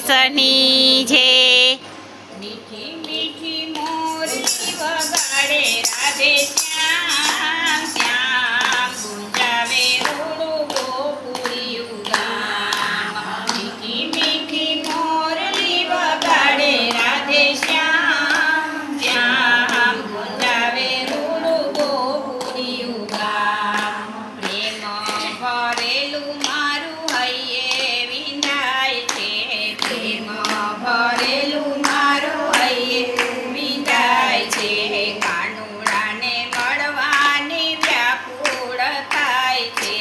કૃષ્ણની જય। મીઠી મીઠી મોરલી વગાડે રાધે શ્યામ શ્યામ ગુંજાવે રૂડું ગોકુળિયું ગામ। મીઠી મીઠી મોરલી વગાડે રાધે શ્યામ શ્યામ ગુંજાવે રૂડું ગોકુળિયું ગામ। પ્રેમ ભરેલું મારું હૈયે વિંધાય છે, પ્રેમ ભરેલું મારું હૈયે વિંધાય છે। કાનુડાને મળવાની વ્યાકુળ થાય છે,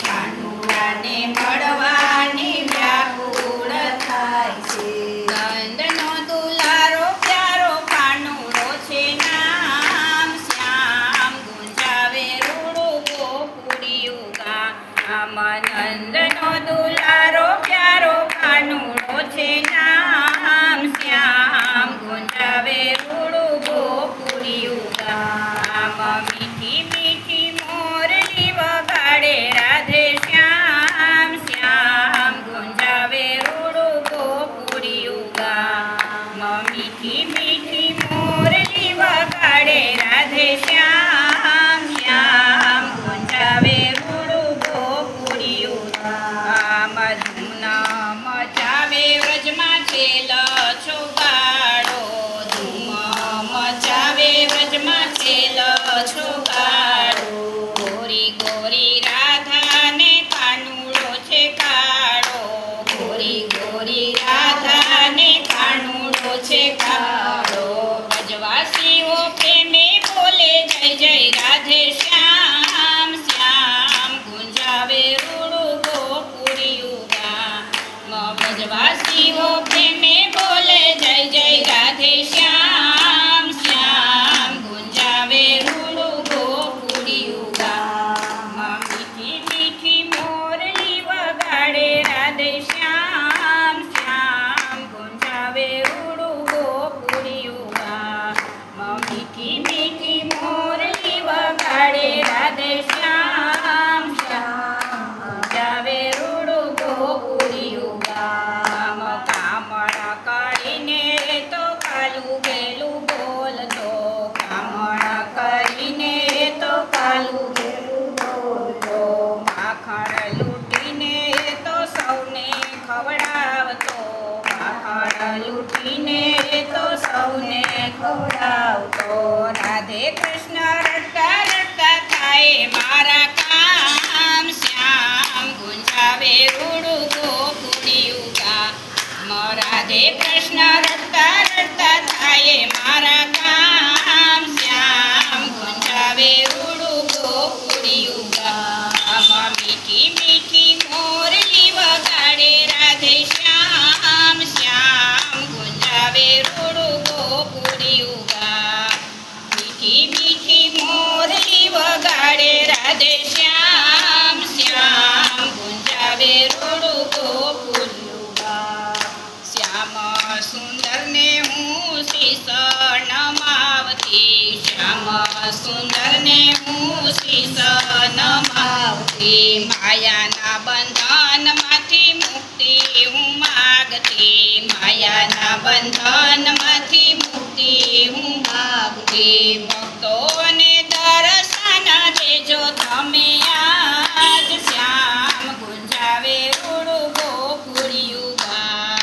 કાનુડાને મળવાની વ્યાકુળ થાય છે। નંદનો દુલારો પ્યારો કાનુડો છે નામ શ્યામ ગુંજાવે રૂડું ગોકુળિયું ગામ। નંદનો દુલારો પ્યારો કાનુડો છે નામ શ્યામ ગુંજાવે રૂડું ગોકુળિયું ગામ। મીઠી મીઠી મોરલી વગાડે રાધે શ્યામ શ્યામ ગુંજાવે રૂડું ગોકુળિયું ગામ। મીઠી મીઠી મોરલી વગાડે રાધે શ્યામ શ્યામ ગુંજાવે રૂડું ગોકુળિયું ગામ। ધૂમ મચાવે વ્રજમાં છેલ છોગાડો, ધૂમ મચાવે વ્રજમાં છેલ છોગાડો। ગોરી ગોરી રાધાને કાનુડો છે કાળો, ગોરી ગોરી રાધાને કાનુડો છે કાળો। વ્રજવાસીઓ પ્રેમે બોલે જય જય રાધે શ્યામ શ્યામ ગુંજાવે રૂડું ગોકુળિયું ગામ। વ્રજવાસીઓ પ્રેમે બોલે જય જય રાધે શ્યામ શ્યામ ગુંજાવે રૂડું ગોકુળિયું ગામ। મીઠી મીઠી મોરલી વગાડે રાધે શ્યામ શ્યામ ગુંજાવે રૂડું ગોકુળિયું ગામ। મીઠી મીઠી મોરલી વગાડે રાધે શ્યામ શ્યામ ગુંજાવે રૂડું ગોકુળિયું ગામ। કામળ કરીને તો કાલું ગેલું બોલતો, કામળ કરીને તો કાલું ગેલું બોલતો। માખણ લૂંટીને તો સૌને ખવડાવતો, માખણ લૂંટીને તો સૌને ખવડાવતો। રાધે કૃષ્ણ રડતા રડતા થાય મારા કામ શ્યામ ગુંજાવે રૂડું ગોકુળિયું ગામ। રાધે કૃષ્ણ રડતા રડતા થાય મારા કામ શ્યામ ગુંજાવે રૂડું ગોકુળિયું ગામ। મીઠી મીઠી મોરલી વગાડે રાધે શ્યામ શ્યામ ગુંજાવે રૂડું ગોકુળિયું ગામ। મીઠી મીઠી મોરલી વગાડે રાધે શ્યામ શ્યામ ગુંજાવે રૂડું ગોકુળિયું ગામ। શ્યામ સુંદરને હું શીશ નમાવતી, શ્યામ સુંદરને હું શીશ નમાવતી। માયાના બંધનમાંથી મુક્તિ હું માગતી, માયાના બંધનમાંથી મુક્તિ હું માગતી। ભક્તોને દર્શન દેજો તમે આજ શ્યામ ગુંજાવે રૂડું ગોકુળિયું ગામ।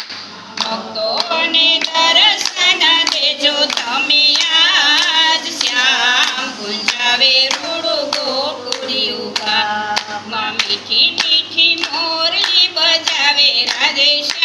ભક્તોને દર્શન દેજો તમે આજ શ્યામ ગુંજાવે રૂડું ગોકુળિયું ગામ। મીઠી મીઠી મોરલી બજાવે રાધે શ્યામ